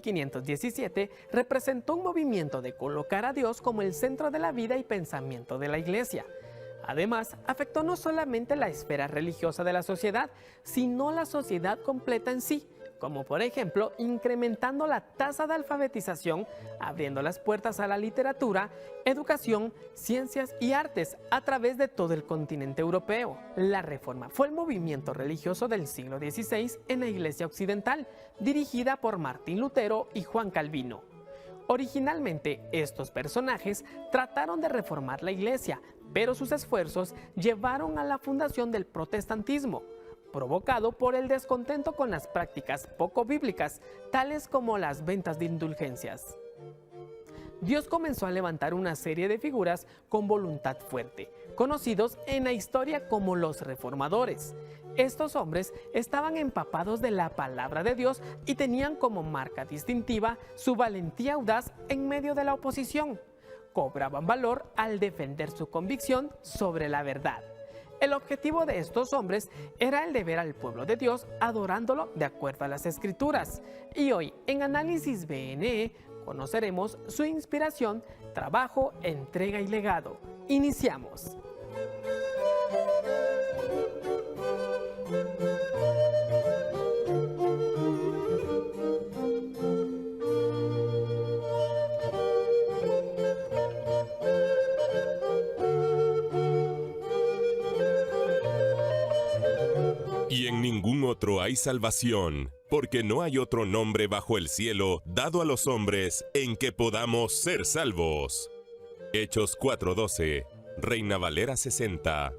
1517 representó un movimiento de colocar a Dios como el centro de la vida y pensamiento de la Iglesia. Además, afectó no solamente la esfera religiosa de la sociedad, sino la sociedad completa en sí, como por ejemplo incrementando la tasa de alfabetización, abriendo las puertas a la literatura, educación, ciencias y artes a través de todo el continente europeo. La Reforma fue el movimiento religioso del siglo XVI en la Iglesia Occidental, dirigida por Martín Lutero y Juan Calvino. Originalmente, estos personajes trataron de reformar la Iglesia, pero sus esfuerzos llevaron a la fundación del protestantismo, provocado por el descontento con las prácticas poco bíblicas, tales como las ventas de indulgencias. Dios comenzó a levantar una serie de figuras con voluntad fuerte, conocidos en la historia como los reformadores. Estos hombres estaban empapados de la palabra de Dios y tenían como marca distintiva su valentía audaz en medio de la oposición. Cobraban valor al defender su convicción sobre la verdad. El objetivo de estos hombres era el de ver al pueblo de Dios adorándolo de acuerdo a las Escrituras. Y hoy, en Análisis BNE, conoceremos su inspiración, trabajo, entrega y legado. Iniciamos. Y en ningún otro hay salvación, porque no hay otro nombre bajo el cielo dado a los hombres en que podamos ser salvos. Hechos 4:12, Reina Valera 60.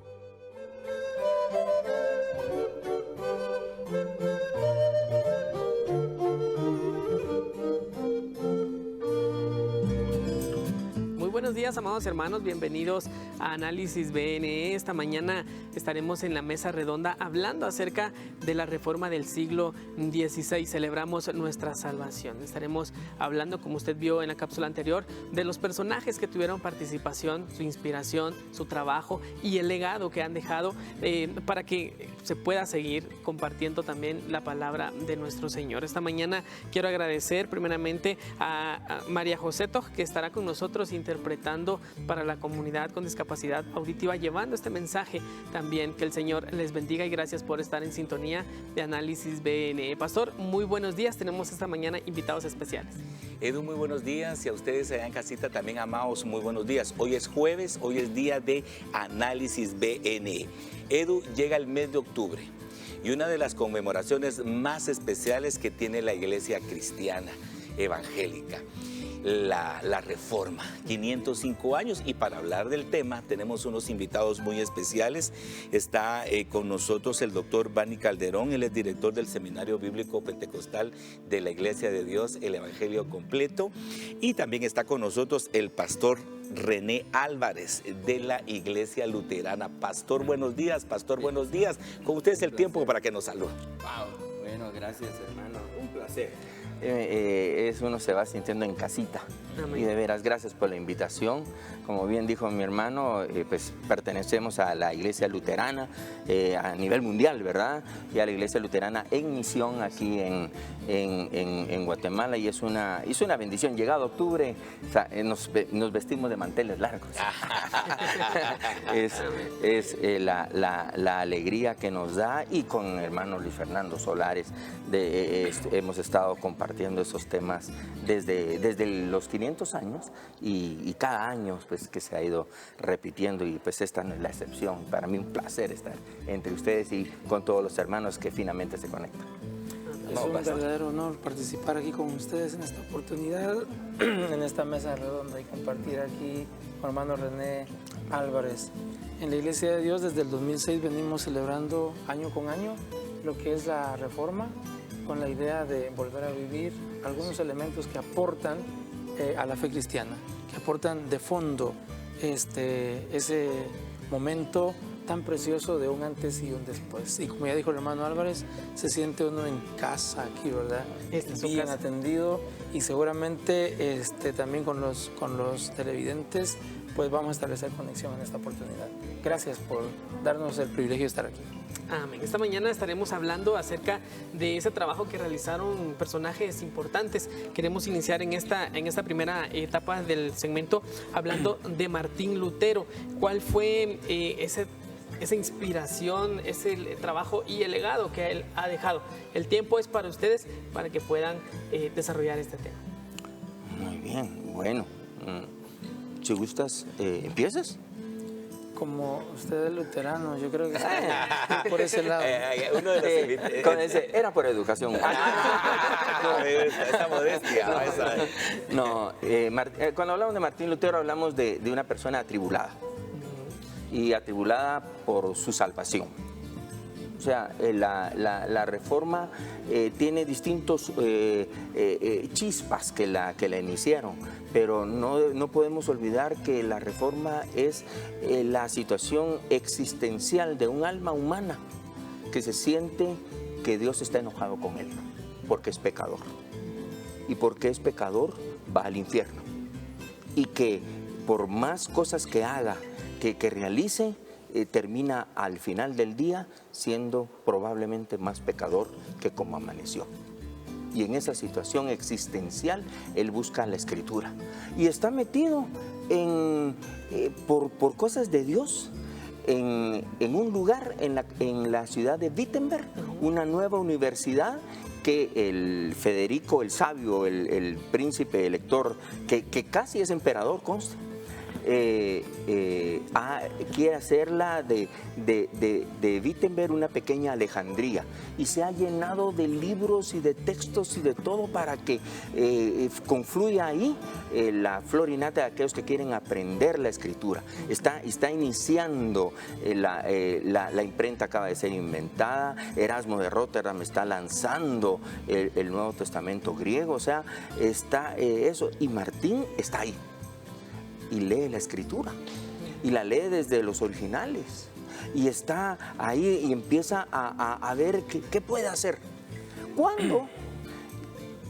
Buenos días, amados hermanos, bienvenidos a Análisis BNE. Esta mañana estaremos en la mesa redonda hablando acerca de la reforma del siglo XVI. Celebramos nuestra salvación. Estaremos hablando, como usted vio en la cápsula anterior, de los personajes que tuvieron participación, su inspiración, su trabajo y el legado que han dejado para que se pueda seguir compartiendo también la palabra de nuestro Señor. Esta mañana quiero agradecer primeramente a María José Toj, que estará con nosotros interpretando para la comunidad con discapacidad auditiva, llevando este mensaje también. Que el Señor les bendiga y gracias por estar en sintonía de Análisis BNE. Pastor, muy buenos días. Tenemos esta mañana invitados especiales. Edu, muy buenos días, y a ustedes allá en casita también, amados, muy buenos días. Hoy es jueves, hoy es día de Análisis BNE. Edu, llega el mes de octubre y una de las conmemoraciones más especiales que tiene la iglesia cristiana evangélica, la Reforma, 505 años, y para hablar del tema tenemos unos invitados muy especiales. Está con nosotros el doctor Bani Calderón, él es director del Seminario Bíblico Pentecostal de la Iglesia de Dios, el Evangelio Completo, y también está con nosotros el pastor René Álvarez de la Iglesia Luterana. Pastor, buenos días. Pastor, buenos días. Con ustedes el tiempo para que nos saluden. Wow. Bueno, gracias, hermano. Un placer. Uno se va sintiendo en casita. Amén. Y de veras, gracias por la invitación. Como bien dijo mi hermano, pues pertenecemos a la Iglesia Luterana a nivel mundial, ¿verdad? Y a la Iglesia Luterana en misión aquí en Guatemala, y es una bendición. Llegado octubre, o sea, nos vestimos de manteles largos. es la alegría que nos da, y con el hermano Luis Fernando Solares hemos estado compartiendo esos temas desde los 500 años y cada año pues que se ha ido repitiendo, y pues esta no es la excepción. Para mí un placer estar entre ustedes y con todos los hermanos que finalmente se conectan. Es un verdadero honor participar aquí con ustedes en esta oportunidad, en esta mesa redonda, y compartir aquí con hermano René Álvarez. En la Iglesia de Dios desde el 2006 venimos celebrando año con año lo que es la Reforma, con la idea de volver a vivir algunos elementos que aportan a la fe cristiana, que aportan de fondo ese momento tan precioso de un antes y un después. Y como ya dijo el hermano Álvarez, se siente uno en casa aquí, ¿verdad? Esta es su Bien casa. atendido, y seguramente también con los televidentes pues vamos a establecer conexión en esta oportunidad. Gracias por darnos el privilegio de estar aquí. Amén. Esta mañana estaremos hablando acerca de ese trabajo que realizaron personajes importantes. Queremos iniciar en esta primera etapa del segmento hablando de Martín Lutero. ¿Cuál fue esa inspiración, ese trabajo y el legado que él ha dejado? El tiempo es para ustedes para que puedan desarrollar este tema. Muy bien, bueno. Si gustas, ¿empiezas? Como usted es luterano, yo creo que está por ese lado. Uno de los invitados. Con ese, era por educación. Esa modestia. Esa. No, cuando hablamos de Martín Lutero hablamos de una persona atribulada, y atribulada por su salvación. O sea, la Reforma tiene distintos chispas que la iniciaron, pero no podemos olvidar que la Reforma es la situación existencial de un alma humana que se siente que Dios está enojado con él, porque es pecador. Y porque es pecador, va al infierno. Y que por más cosas que haga, que realice, termina al final del día siendo probablemente más pecador que como amaneció. Y en esa situación existencial él busca la Escritura y está metido por cosas de Dios en un lugar en la ciudad de Wittenberg, una nueva universidad que el Federico el Sabio, el príncipe elector, que casi es emperador, consta, quiere hacerla de Wittenberg una pequeña Alejandría, y se ha llenado de libros y de textos y de todo para que confluya ahí la flor y nata de aquellos que quieren aprender la Escritura. Está iniciando la imprenta, acaba de ser inventada. Erasmo de Rotterdam está lanzando el Nuevo Testamento griego. O sea, está eso, y Martín está ahí y lee la Escritura, y la lee desde los originales, y está ahí y empieza a ver qué puede hacer. Cuando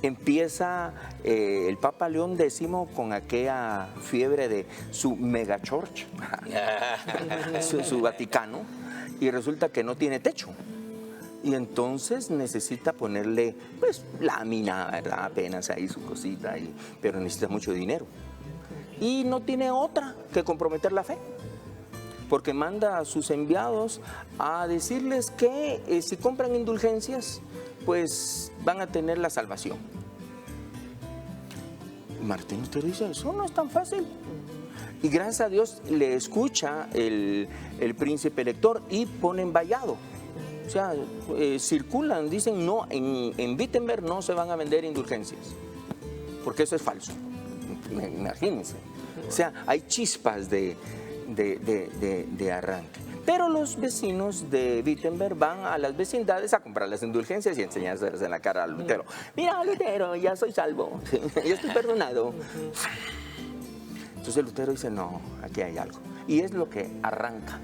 empieza el Papa León X con aquella fiebre de su megachurch, su Vaticano, y resulta que no tiene techo. Y entonces necesita ponerle, pues, lámina, ¿verdad? Apenas ahí su cosita, pero necesita mucho dinero. Y no tiene otra que comprometer la fe, porque manda a sus enviados a decirles que si compran indulgencias, pues van a tener la salvación. Martín Lutero dice, eso no es tan fácil. Y gracias a Dios le escucha el príncipe elector y ponen vallado. O sea, circulan, dicen, no, en Wittenberg no se van a vender indulgencias, porque eso es falso. Imagínense. O sea, hay chispas de arranque. Pero los vecinos de Wittenberg van a las vecindades a comprar las indulgencias y enseñárselas en la cara a Lutero. Mira, Lutero, ya soy salvo, ya estoy perdonado. Entonces Lutero dice, no, aquí hay algo. Y es lo que arranca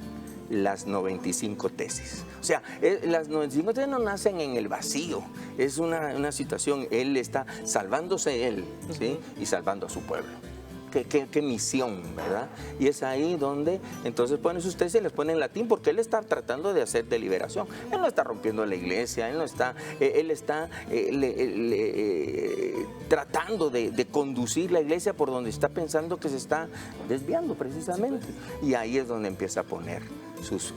las 95 tesis. O sea, las 95 tesis no nacen en el vacío, es una situación, él está salvándose él, ¿sí? Y salvando a su pueblo. Qué misión, ¿verdad? Y es ahí donde entonces ponen sus tesis y les ponen en latín, porque él está tratando de hacer deliberación. Él no está rompiendo la iglesia, él está tratando de conducir la iglesia por donde está pensando que se está desviando precisamente. Y ahí es donde empieza a poner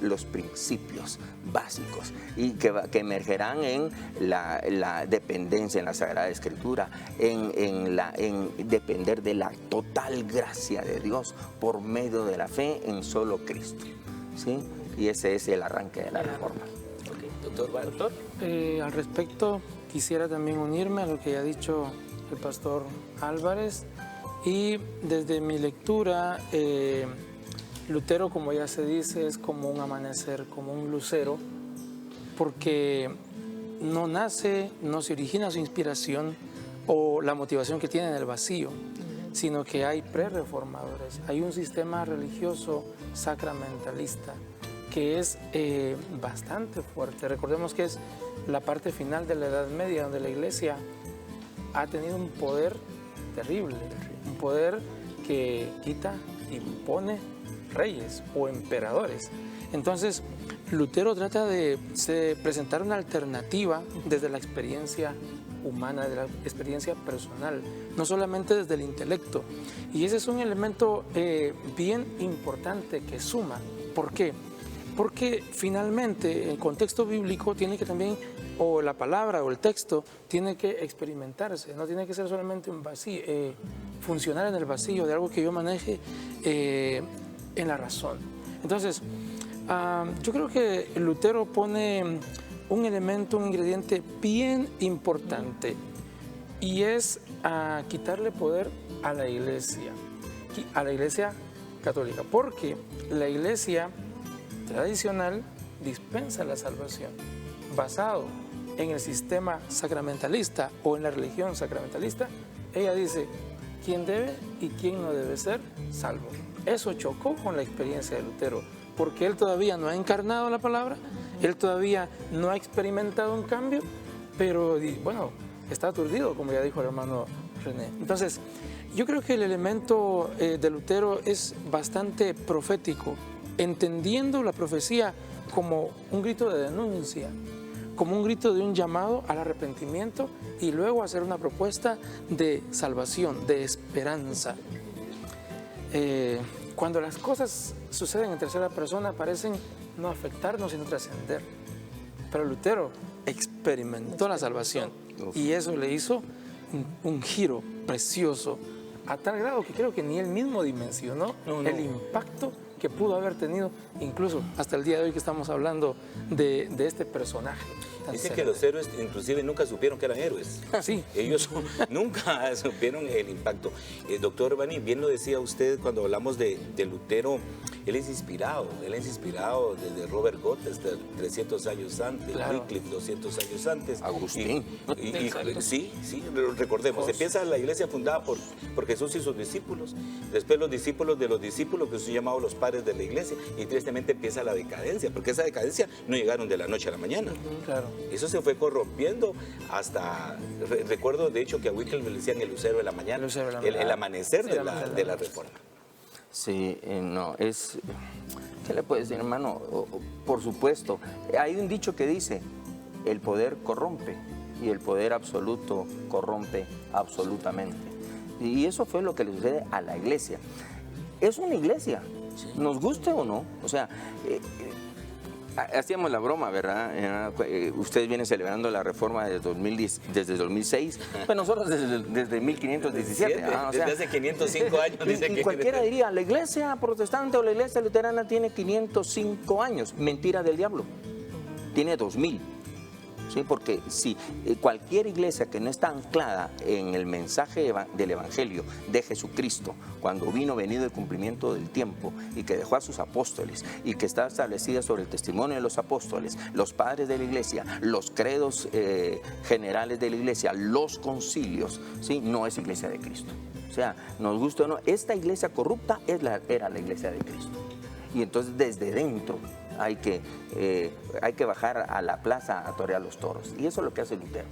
los principios básicos y que emergerán en la dependencia en la Sagrada Escritura, en depender de la total gracia de Dios por medio de la fe en solo Cristo, ¿sí? Y ese es el arranque de la Reforma. Doctor. Al respecto, quisiera también unirme a lo que ya ha dicho el pastor Álvarez, y desde mi lectura, Lutero, como ya se dice, es como un amanecer, como un lucero, porque no nace, no se origina su inspiración o la motivación que tiene en el vacío, sino que hay prerreformadores, hay un sistema religioso sacramentalista que es bastante fuerte. Recordemos que es la parte final de la Edad Media, donde la Iglesia ha tenido un poder terrible, un poder que quita y pone reyes o emperadores. Entonces, Lutero trata de presentar una alternativa desde la experiencia humana, de la experiencia personal, no solamente desde el intelecto. Y ese es un elemento bien importante que suma. ¿Por qué? Porque finalmente el contexto bíblico tiene que también, o la palabra o el texto, tiene que experimentarse, no tiene que ser solamente un vacío, funcionar en el vacío de algo que yo maneje en la razón. Entonces, yo creo que Lutero pone un elemento, un ingrediente bien importante, y es quitarle poder a la Iglesia católica, porque la Iglesia tradicional dispensa la salvación basado en el sistema sacramentalista o en la religión sacramentalista. Ella dice quién debe y quién no debe ser salvo. Eso chocó con la experiencia de Lutero, porque él todavía no ha encarnado la palabra, él todavía no ha experimentado un cambio, pero bueno, está aturdido, como ya dijo el hermano René. Entonces, yo creo que el elemento de Lutero es bastante profético, entendiendo la profecía como un grito de denuncia, como un grito de un llamado al arrepentimiento y luego hacer una propuesta de salvación, de esperanza. Cuando las cosas suceden en tercera persona parecen no afectarnos sino trascender. Pero Lutero experimentó la salvación y eso le hizo un giro precioso, a tal grado que creo que ni él mismo dimensionó el impacto que pudo haber tenido, incluso hasta el día de hoy que estamos hablando de este personaje. Dicen que los héroes inclusive nunca supieron que eran héroes. Sí. Ellos nunca supieron el impacto. Doctor Bani, bien lo decía usted cuando hablamos de Lutero, él es inspirado desde Robert Gottes 300 años antes, claro. Wycliffe 200 años antes. Agustín. Sí, recordemos, empieza la iglesia fundada por Jesús y sus discípulos, después los discípulos de los discípulos, que son llamados los padres de la iglesia, y tristemente empieza la decadencia, porque esa decadencia no llegaron de la noche a la mañana. Claro. Eso se fue corrompiendo hasta, recuerdo de hecho que a Wycliffe le decían el lucero de la mañana, el amanecer de la reforma. Sí, no, ¿qué le puede decir, hermano? Por supuesto, hay un dicho que dice, el poder corrompe y el poder absoluto corrompe absolutamente. Y eso fue lo que le sucede a la iglesia. Es una iglesia, nos guste o no, o sea... hacíamos la broma, ¿verdad? Ustedes vienen celebrando la reforma desde 2006, pues nosotros desde 1517. O sea, desde hace 505 años. Y cualquiera diría, la iglesia protestante o la iglesia luterana tiene 505 años. Mentira del diablo. Tiene 2000. ¿Sí? Porque si cualquier iglesia que no está anclada en el mensaje del Evangelio de Jesucristo, cuando venido el cumplimiento del tiempo y que dejó a sus apóstoles y que está establecida sobre el testimonio de los apóstoles, los padres de la iglesia, los credos generales de la iglesia, los concilios, ¿sí? No es iglesia de Cristo. O sea, nos gusta o no, esta iglesia corrupta era la iglesia de Cristo. Y entonces desde dentro hay que bajar a la plaza a torear los toros. Y eso es lo que hace Lutero.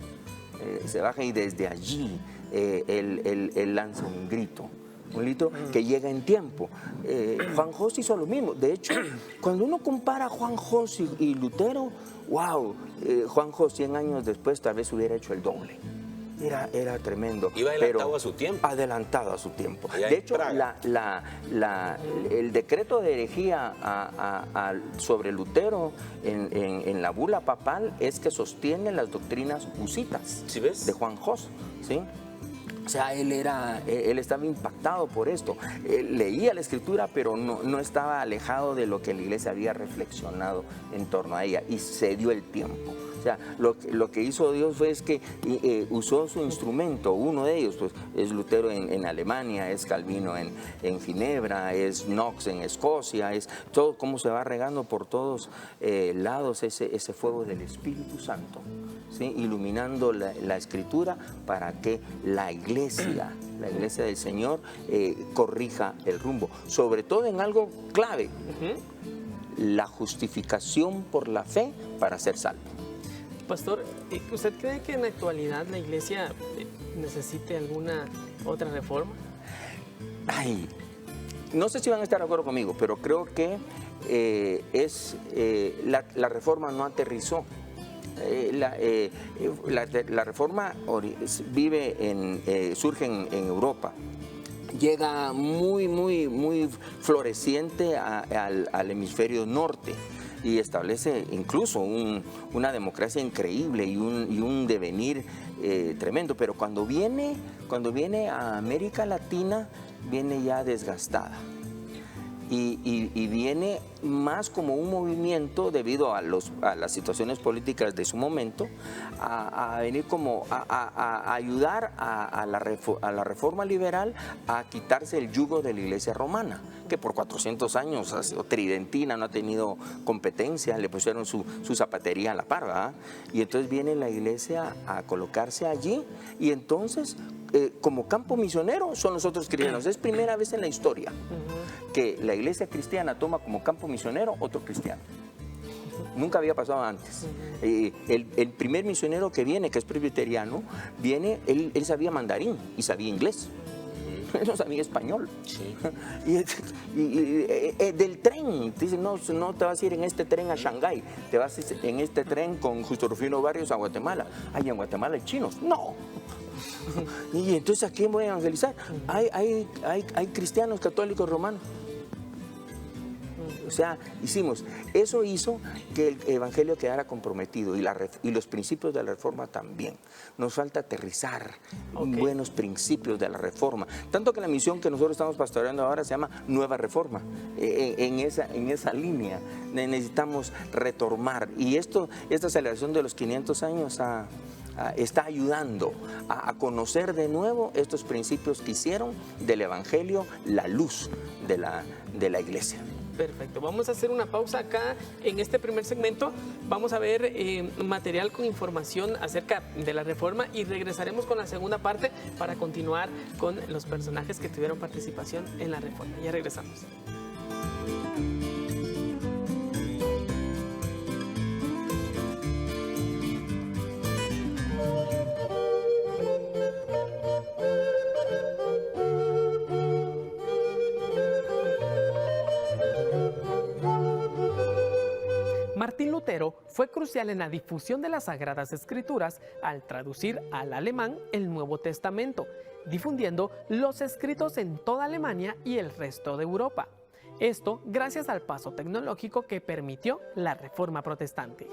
Se baja y desde allí él lanza un grito que llega en tiempo. Juan Jos hizo lo mismo. De hecho, cuando uno compara a Juan Jos y Lutero, wow, Juan Jos 100 años después tal vez hubiera hecho el doble. Era tremendo. Iba adelantado a su tiempo. Adelantado a su tiempo. Allá de hecho, el decreto de herejía sobre Lutero en la bula papal es que sostiene las doctrinas husitas. ¿Sí ves? De Juan Jos, ¿sí? O sea, él estaba impactado por esto. Leía la escritura, pero no estaba alejado de lo que la iglesia había reflexionado en torno a ella, y se dio el tiempo. O sea, lo que hizo Dios fue que usó su instrumento. Uno de ellos pues, es Lutero en Alemania, es Calvino en Ginebra, es Knox en Escocia, es todo cómo se va regando por todos lados ese fuego del Espíritu Santo, ¿sí? Iluminando la escritura para que la iglesia del Señor corrija el rumbo, sobre todo en algo clave. la justificación por la fe para ser salvo. Pastor, ¿usted cree que en la actualidad la iglesia necesite alguna otra reforma? Ay, no sé si van a estar de acuerdo conmigo, pero creo que la reforma no aterrizó. La reforma surge en Europa. Llega muy floreciente al hemisferio norte y establece incluso una democracia increíble y un devenir tremendo. Pero cuando viene a América Latina, viene ya desgastada. Y viene más como un movimiento debido a las situaciones políticas de su momento, a venir como a ayudar a la reforma liberal a quitarse el yugo de la iglesia romana, que por 400 años ha sido tridentina, no ha tenido competencia, le pusieron su zapatería a la par, ¿verdad? Y entonces viene la iglesia a colocarse allí y entonces como campo misionero son los otros cristianos. Es primera vez en la historia que la iglesia cristiana toma como campo misionero otro cristiano. Nunca había pasado antes. El primer misionero que viene, que es presbiteriano, él sabía mandarín y sabía inglés. Él no sabía español. Sí. Del tren, dice, no te vas a ir en este tren a Shanghái, te vas en este tren con Justo Rufino Barrios a Guatemala. Ay, en Guatemala hay chinos. No. Y entonces, ¿a quién voy a evangelizar? Hay cristianos católicos romanos. O sea, eso hizo que el evangelio quedara comprometido y los principios de la reforma también. Nos falta aterrizar buenos principios de la reforma. Tanto que la misión que nosotros estamos pastoreando ahora se llama Nueva Reforma. En esa línea necesitamos retomar. Y esta celebración de los 500 años está ayudando a conocer de nuevo estos principios que hicieron del evangelio la luz de la iglesia. Perfecto, vamos a hacer una pausa acá en este primer segmento, vamos a ver material con información acerca de la reforma y regresaremos con la segunda parte para continuar con los personajes que tuvieron participación en la reforma. Ya regresamos. Martín Lutero fue crucial en la difusión de las Sagradas Escrituras al traducir al alemán el Nuevo Testamento, difundiendo los escritos en toda Alemania y el resto de Europa. Esto gracias al paso tecnológico que permitió la Reforma Protestante.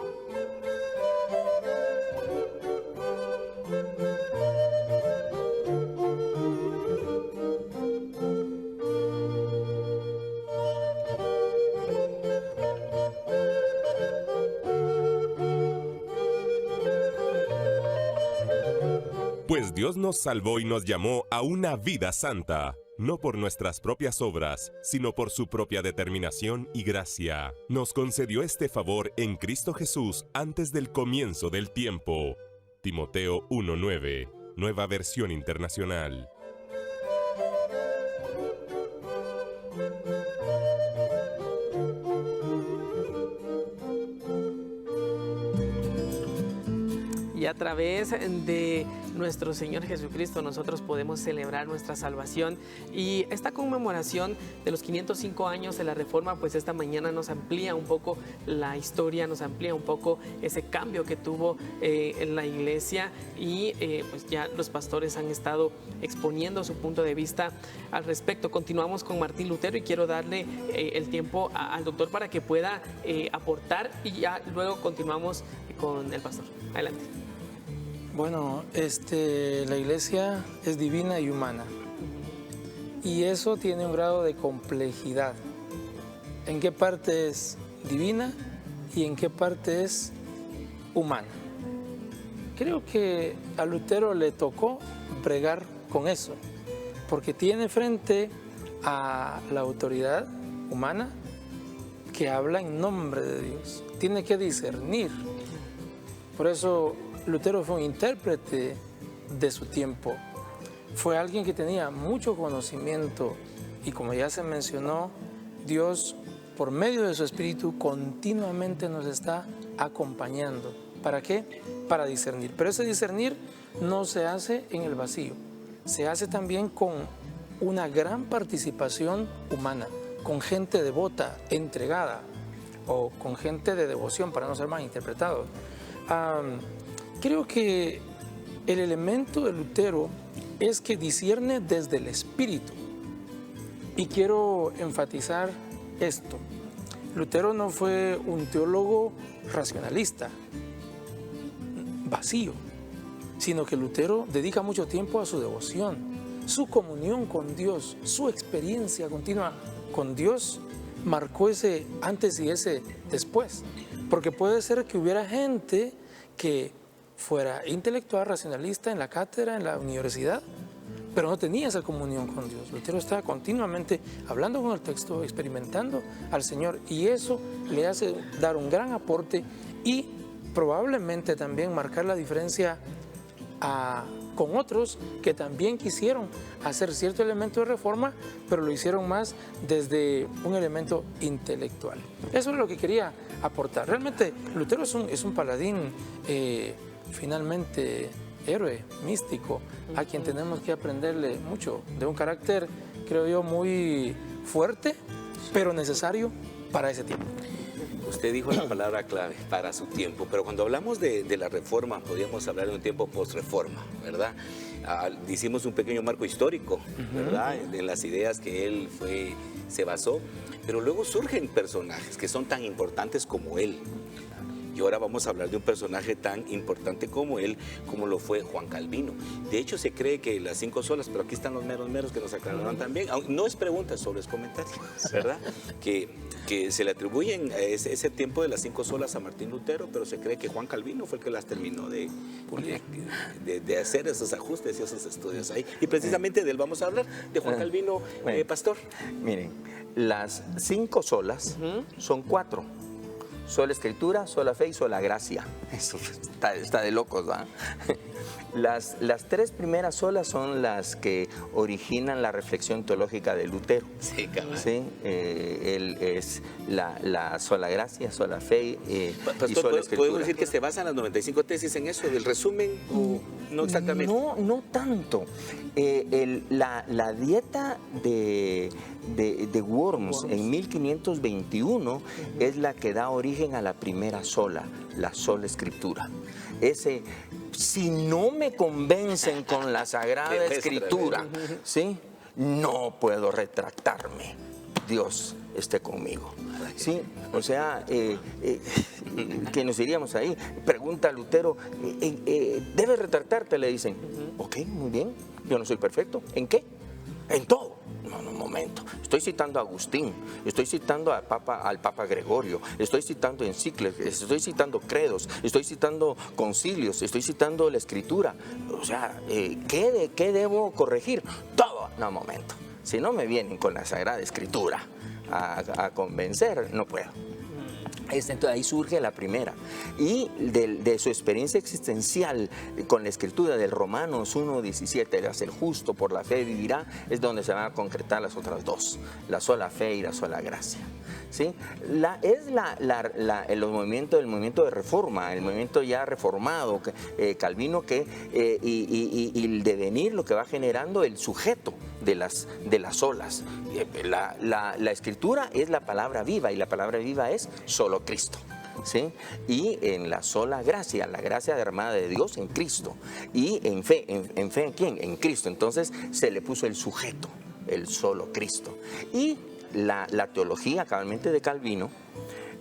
Pues Dios nos salvó y nos llamó a una vida santa, no por nuestras propias obras, sino por su propia determinación y gracia. Nos concedió este favor en Cristo Jesús antes del comienzo del tiempo. Timoteo 1:9, Nueva Versión Internacional. Y a través de nuestro Señor Jesucristo nosotros podemos celebrar nuestra salvación. Y esta conmemoración de los 505 años de la Reforma, pues esta mañana nos amplía un poco la historia, nos amplía un poco ese cambio que tuvo en la iglesia y pues ya los pastores han estado exponiendo su punto de vista al respecto. Continuamos con Martín Lutero y quiero darle el tiempo al doctor para que pueda aportar y ya luego continuamos con el pastor. Adelante. Bueno, la iglesia es divina y humana. Y eso tiene un grado de complejidad. ¿En qué parte es divina y en qué parte es humana? Creo que a Lutero le tocó bregar con eso, porque tiene frente a la autoridad humana que habla en nombre de Dios. Tiene que discernir. Por eso Lutero fue un intérprete de su tiempo. Fue alguien que tenía mucho conocimiento y, como ya se mencionó, Dios por medio de su Espíritu, continuamente nos está acompañando. ¿Para qué? Para discernir. Pero ese discernir no se hace en el vacío, se hace también con una gran participación humana, con gente devota, entregada, o con gente de devoción, para no ser mal interpretado. Creo que el elemento de Lutero es que discierne desde el Espíritu. Y quiero enfatizar esto. Lutero no fue un teólogo racionalista, vacío, sino que Lutero dedica mucho tiempo a su devoción, su comunión con Dios, su experiencia continua con Dios marcó ese antes y ese después. Porque puede ser que hubiera gente que fuera intelectual, racionalista en la cátedra, en la universidad, pero no tenía esa comunión con Dios. Lutero estaba continuamente hablando con el texto, experimentando al Señor, y eso le hace dar un gran aporte y probablemente también marcar la diferencia con otros que también quisieron hacer cierto elemento de reforma, pero lo hicieron más desde un elemento intelectual. Eso es lo que quería aportar. Realmente Lutero es un paladín finalmente héroe, místico, a quien tenemos que aprenderle mucho, de un carácter, creo yo, muy fuerte, pero necesario para ese tiempo. Usted dijo la palabra clave, para su tiempo, pero cuando hablamos de la reforma, podríamos hablar de un tiempo post-reforma, ¿verdad? Hicimos un pequeño marco histórico, ¿verdad? De las ideas que él se basó, pero luego surgen personajes que son tan importantes como él. Y ahora vamos a hablar de un personaje tan importante como él, como lo fue Juan Calvino. De hecho, se cree que las 5 solas, pero aquí están los meros que nos aclararon también. No es pregunta, solo es comentario, ¿verdad? que se le atribuyen ese tiempo de las 5 solas a Martín Lutero, pero se cree que Juan Calvino fue el que las terminó de hacer esos ajustes y esos estudios ahí. Y precisamente de él vamos a hablar, de Juan Calvino, pastor. Miren, las 5 solas son 4. Sola Escritura, sola fe y sola gracia. Eso está de locos, ¿verdad? Las 3 primeras solas son las que originan la reflexión teológica de Lutero. Sí, cabrón. ¿Sí? Él es la sola gracia, sola fe Pastor, y sola Escritura. ¿podemos decir que se basan las 95 tesis en eso, del resumen, o no exactamente? No tanto. La dieta de Worms en 1521 es la que da origen a la primera sola, la sola Escritura. Si no me convencen con la Sagrada Escritura, ¿sí? No puedo retractarme. Dios esté conmigo. ¿Sí? O sea, que nos iríamos ahí. Pregunta a Lutero, ¿debes retractarte? Le dicen, ok, muy bien, yo no soy perfecto. ¿En qué? En todo. No, un momento. Estoy citando a Agustín, estoy citando al Papa Gregorio, estoy citando encíclicas, estoy citando credos, estoy citando concilios, estoy citando la Escritura. O sea, ¿qué debo corregir? Todo. No, un momento. Si no me vienen con la Sagrada Escritura a convencer, no puedo. Entonces ahí surge la primera. Y de su experiencia existencial con la Escritura del Romanos 1:17, el justo por la fe vivirá, es donde se van a concretar las otras 2, la sola fe y la sola gracia. ¿Sí? El movimiento de reforma, el movimiento ya reformado, Calvino, y el devenir lo que va generando el sujeto de las solas. La Escritura es la palabra viva, y la palabra viva es solo Cristo. ¿Sí? Y en la sola gracia, la gracia derramada de Dios en Cristo. Y en fe ¿en quién? En Cristo. Entonces se le puso el sujeto, el solo Cristo. Y la teología cabalmente de Calvino,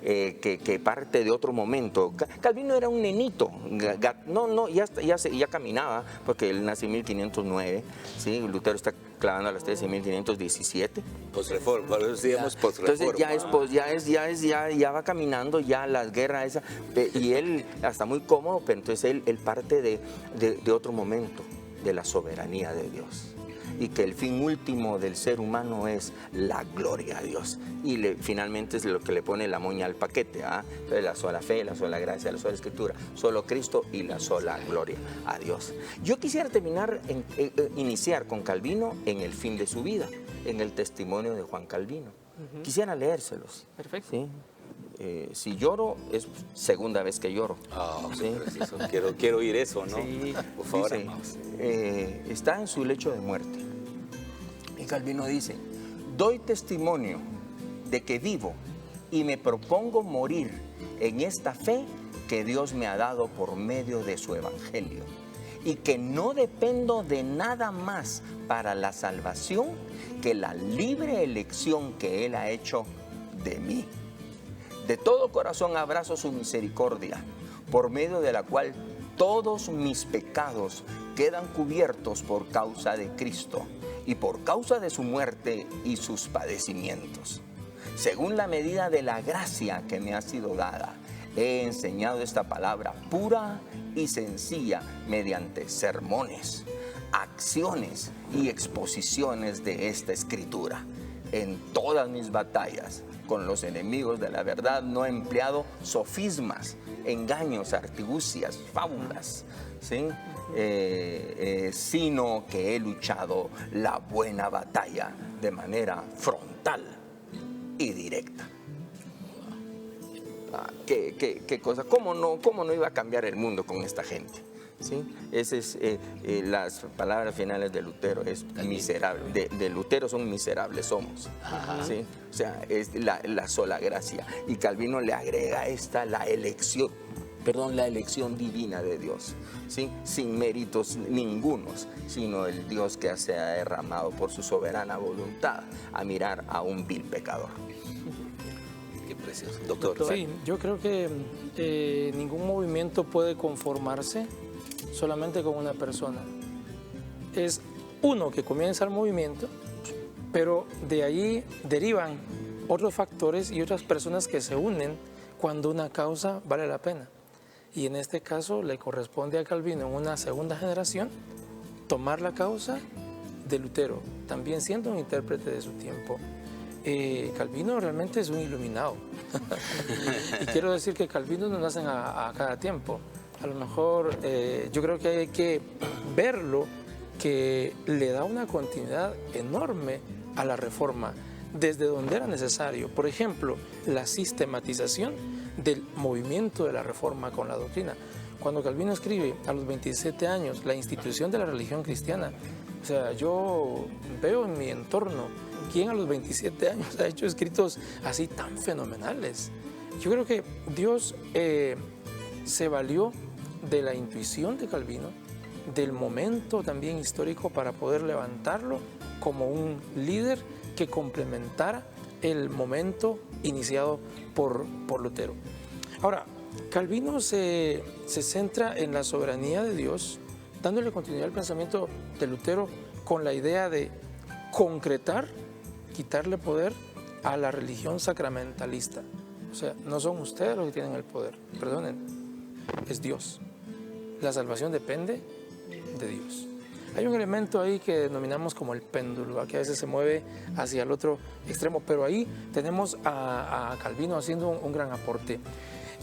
que parte de otro momento. Calvino era un nenito, ya caminaba, porque él nació en 1509, ¿sí? Lutero está clavando a las tesis en 1517. Postreforma, por eso decíamos postreforma. Entonces ya va caminando, ya las guerras y él está muy cómodo, pero entonces él parte de otro momento, de la soberanía de Dios. Y que el fin último del ser humano es la gloria a Dios. Y finalmente es lo que le pone la moña al paquete. Entonces, la sola fe, la sola gracia, la sola Escritura, solo Cristo y la sola gloria a Dios. Yo quisiera iniciar con Calvino en el fin de su vida. en el testimonio de Juan Calvino. Quisiera leérselos. Perfecto. ¿Sí? Si lloro, es segunda vez que lloro. ¿Sí? Precioso. Quiero oír eso, ¿no? Sí. Por favor, Dice, amados. está en su lecho de muerte. Y Calvino dice, doy testimonio de que vivo y me propongo morir en esta fe que Dios me ha dado por medio de su evangelio, y que no dependo de nada más para la salvación que la libre elección que Él ha hecho de mí. De todo corazón abrazo su misericordia, por medio de la cual todos mis pecados quedan cubiertos por causa de Cristo y por causa de su muerte y sus padecimientos. Según la medida de la gracia que me ha sido dada, he enseñado esta palabra pura y sencilla mediante sermones, acciones y exposiciones de esta escritura. En todas mis batallas con los enemigos de la verdad no he empleado sofismas, engaños, artificios, fábulas, ¿sí? Sino que he luchado la buena batalla de manera frontal y directa. ¿Qué cosa? ¿Cómo no iba a cambiar el mundo con esta gente? ¿Sí? Esas es las palabras finales de Lutero, es miserable. De Lutero son miserables somos. ¿Sí? O sea, es la sola gracia. Y Calvino le agrega la elección divina de Dios, ¿sí? Sin méritos ningunos, sino el Dios que se ha derramado por su soberana voluntad a mirar a un vil pecador. Qué precioso. Doctor. Sí, yo creo que ningún movimiento puede conformarse solamente con una persona. Es uno que comienza el movimiento, pero de ahí derivan otros factores y otras personas que se unen cuando una causa vale la pena. Y en este caso le corresponde a Calvino, en una segunda generación, tomar la causa de Lutero, también siendo un intérprete de su tiempo. Calvino realmente es un iluminado. Y quiero decir que Calvino no nacen a cada tiempo. A lo mejor yo creo que hay que verlo, que le da una continuidad enorme a la Reforma, desde donde era necesario. Por ejemplo, la sistematización del movimiento de la Reforma con la doctrina. Cuando Calvino escribe a los 27 años la institución de la religión cristiana, o sea, yo veo en mi entorno quién a los 27 años ha hecho escritos así tan fenomenales. Yo creo que Dios se valió de la intuición de Calvino, del momento también histórico para poder levantarlo como un líder que complementara el momento iniciado por Lutero. Ahora, Calvino se centra en la soberanía de Dios, dándole continuidad al pensamiento de Lutero con la idea de concretar, quitarle poder a la religión sacramentalista. O sea, no son ustedes los que tienen el poder, perdonen, es Dios. La salvación depende de Dios. Hay un elemento ahí que denominamos como el péndulo, que a veces se mueve hacia el otro extremo, pero ahí tenemos a Calvino haciendo un gran aporte.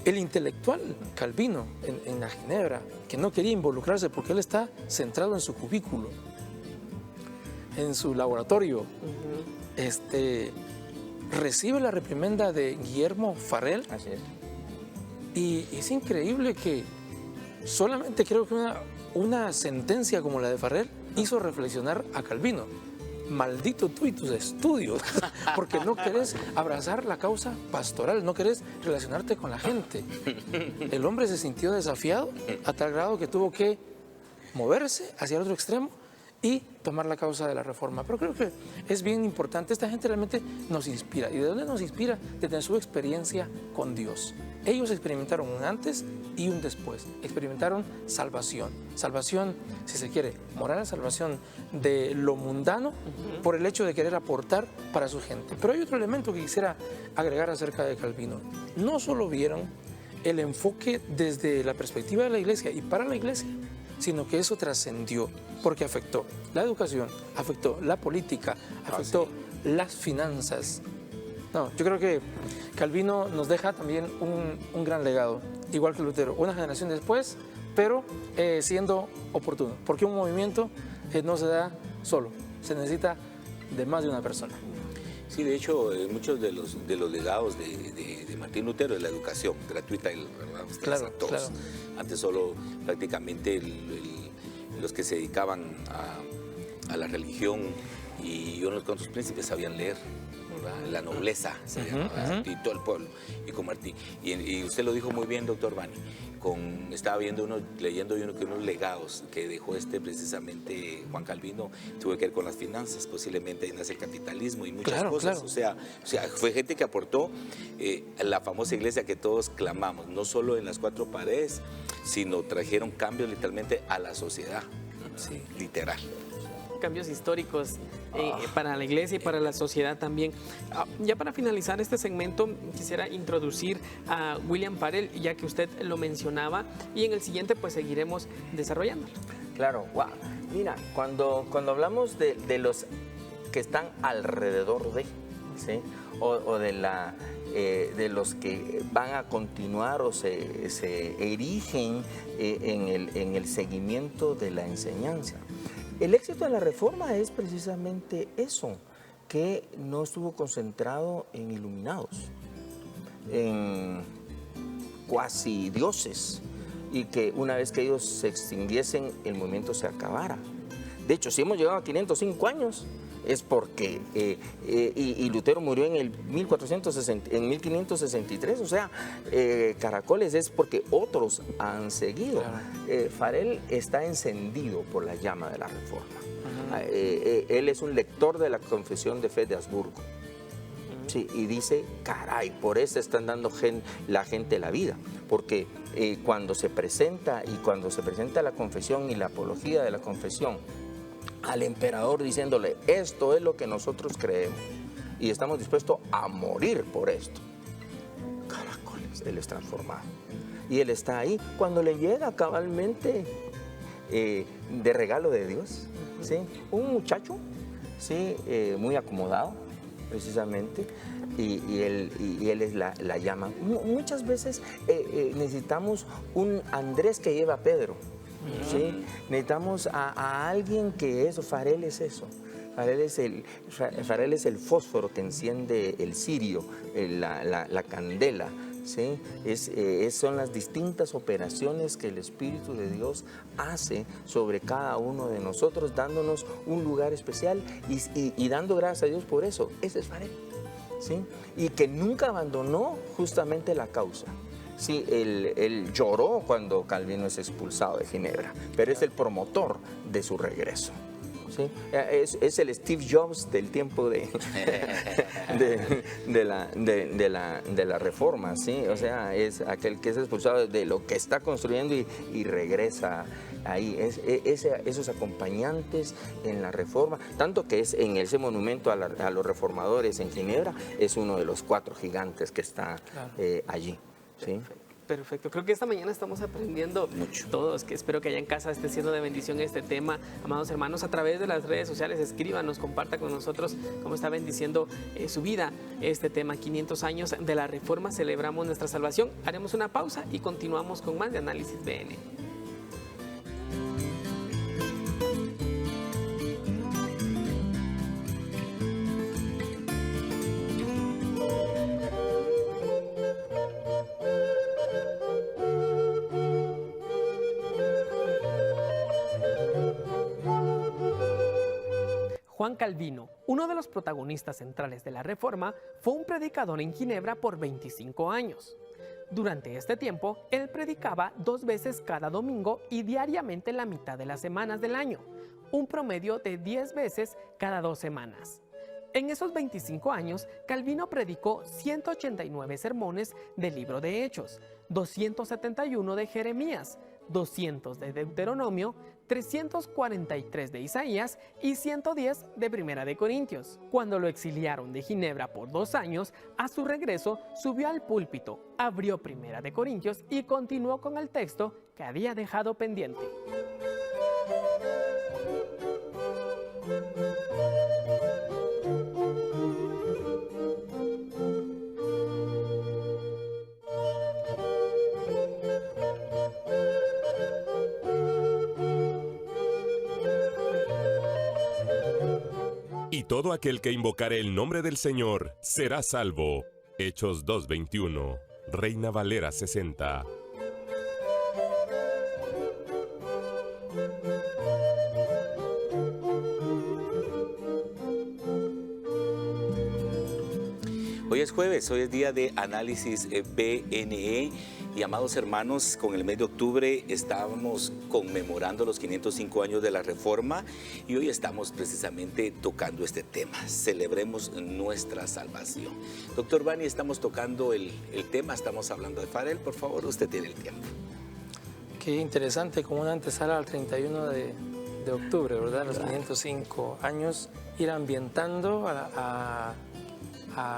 El intelectual Calvino en la Ginebra, que no quería involucrarse porque él está centrado en su cubículo, en su laboratorio, recibe la reprimenda de Guillermo Farel. Así es. Y es increíble que solamente creo que una sentencia como la de Farel hizo reflexionar a Calvino. Maldito tú y tus estudios, porque no querés abrazar la causa pastoral, no querés relacionarte con la gente. El hombre se sintió desafiado a tal grado que tuvo que moverse hacia el otro extremo y tomar la causa de la Reforma. Pero creo que es bien importante, esta gente realmente nos inspira. ¿Y de dónde nos inspira? Desde su experiencia con Dios. Ellos experimentaron un antes y un después. Experimentaron salvación. Salvación, si se quiere, moral, salvación de lo mundano por el hecho de querer aportar para su gente. Pero hay otro elemento que quisiera agregar acerca de Calvino. No solo vieron el enfoque desde la perspectiva de la iglesia y para la iglesia, sino que eso trascendió porque afectó la educación, afectó la política, afectó las finanzas. No, yo creo que Calvino nos deja también un gran legado, igual que Lutero, una generación después, pero siendo oportuno, porque un movimiento no se da solo, se necesita de más de una persona. Sí, de hecho, muchos de los legados de Martín Lutero es la educación gratuita y Claro, a todos. claro. Antes solo prácticamente los que se dedicaban a la religión y unos cuantos príncipes sabían leer, ¿verdad? La nobleza se llamaba, y todo el pueblo. Y con Martín. Y usted lo dijo muy bien, doctor Bani. Estaba leyendo unos legados que dejó precisamente Juan Calvino, tuvo que ver con las finanzas, posiblemente ahí nace el capitalismo y muchas cosas. Claro. O sea, fue gente que aportó la famosa iglesia que todos clamamos, no solo en las cuatro paredes, sino trajeron cambios literalmente a la sociedad, Sí. literal. Cambios históricos para la iglesia y para la sociedad también. Ya para finalizar este segmento, quisiera introducir a William Farel, ya que usted lo mencionaba, y en el siguiente pues seguiremos desarrollándolo. Claro, wow. Mira, cuando hablamos de los que están alrededor de, ¿sí? o de los que van a continuar o se erigen en el seguimiento de la enseñanza. El éxito de la Reforma es precisamente eso, que no estuvo concentrado en iluminados, en cuasi dioses, y que una vez que ellos se extinguiesen, el movimiento se acabara. De hecho, si hemos llegado a 505 años, es porque, y Lutero murió en 1563, o sea, caracoles, es porque otros han seguido. Claro. Farel está encendido por la llama de la Reforma. Él es un lector de la Confesión de Fe de Habsburgo. Sí, y dice, caray, por eso están dando la gente la vida, porque cuando se presenta la confesión y la apología de la confesión al emperador diciéndole, esto es lo que nosotros creemos y estamos dispuestos a morir por esto, caracoles, él es transformado. Y él está ahí cuando le llega cabalmente de regalo de Dios, ¿sí? Un muchacho, ¿sí? Muy acomodado, precisamente, y él es la llama. Muchas veces necesitamos un Andrés que lleva a Pedro, ¿sí? Necesitamos a alguien que eso, Farel es eso. Farel es el fósforo que enciende el cirio, la candela, ¿sí? Son las distintas operaciones que el Espíritu de Dios hace sobre cada uno de nosotros, dándonos un lugar especial y dando gracias a Dios por eso. Ese es Farel, ¿sí? Y que nunca abandonó justamente la causa. Sí, él lloró cuando Calvino es expulsado de Ginebra, pero es el promotor de su regreso. ¿Sí? Es el Steve Jobs del tiempo de la Reforma, ¿sí? O sea, es aquel que es expulsado de lo que está construyendo y regresa ahí. Esos acompañantes en la Reforma, tanto que es en ese monumento a los reformadores en Ginebra, es uno de los 4 gigantes que está allí. ¿Sí? Perfecto. Creo que esta mañana estamos aprendiendo mucho. Todos, que espero que allá en casa esté siendo de bendición este tema. Amados hermanos, a través de las redes sociales, escríbanos, comparta con nosotros cómo está bendiciendo su vida este tema. 500 años de la Reforma, celebramos nuestra salvación. Haremos una pausa y continuamos con más de Análisis BN. Juan Calvino, uno de los protagonistas centrales de la Reforma, fue un predicador en Ginebra por 25 años. Durante este tiempo, él predicaba 2 veces cada domingo y diariamente la mitad de las semanas del año, un promedio de 10 veces cada 2 semanas. En esos 25 años, Calvino predicó 189 sermones del libro de Hechos, 271 de Jeremías, 200 de Deuteronomio, 343 de Isaías y 110 de Primera de Corintios. Cuando lo exiliaron de Ginebra por 2 años, a su regreso subió al púlpito, abrió Primera de Corintios y continuó con el texto que había dejado pendiente. todo aquel que invocare el nombre del Señor será salvo. Hechos 2:21, Reina Valera 60. Hoy es jueves, hoy es día de análisis BNE y amados hermanos, con el mes de octubre estábamos conmemorando los 505 años de la Reforma y hoy estamos precisamente tocando este tema, celebremos nuestra salvación. Doctor Bani, estamos tocando el tema, estamos hablando de Farel, por favor, usted tiene el tiempo. Qué interesante, como una antesala al 31 de octubre, ¿verdad? Los 505 años, ir ambientando a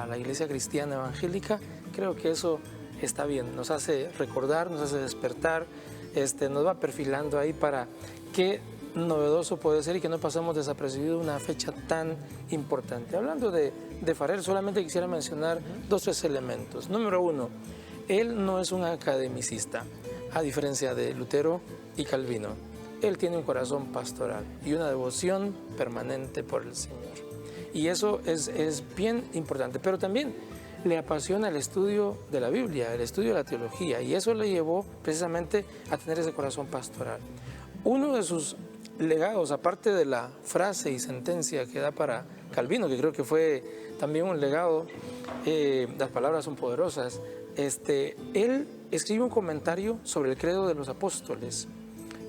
la Iglesia Cristiana Evangélica. Creo que eso está bien, nos hace recordar, nos hace despertar, nos va perfilando ahí para qué novedoso puede ser y que no pasamos desapercibido una fecha tan importante. Hablando de Farel, solamente quisiera mencionar dos o tres elementos. Número uno, él no es un academicista, a diferencia de Lutero y Calvino. Él tiene un corazón pastoral y una devoción permanente por el Señor. Y eso es bien importante, pero también le apasiona el estudio de la Biblia, el estudio de la teología, y eso le llevó precisamente a tener ese corazón pastoral. Uno de sus legados, aparte de la frase y sentencia que da para Calvino, que creo que fue también un legado, las palabras son poderosas, él escribe un comentario sobre el credo de los apóstoles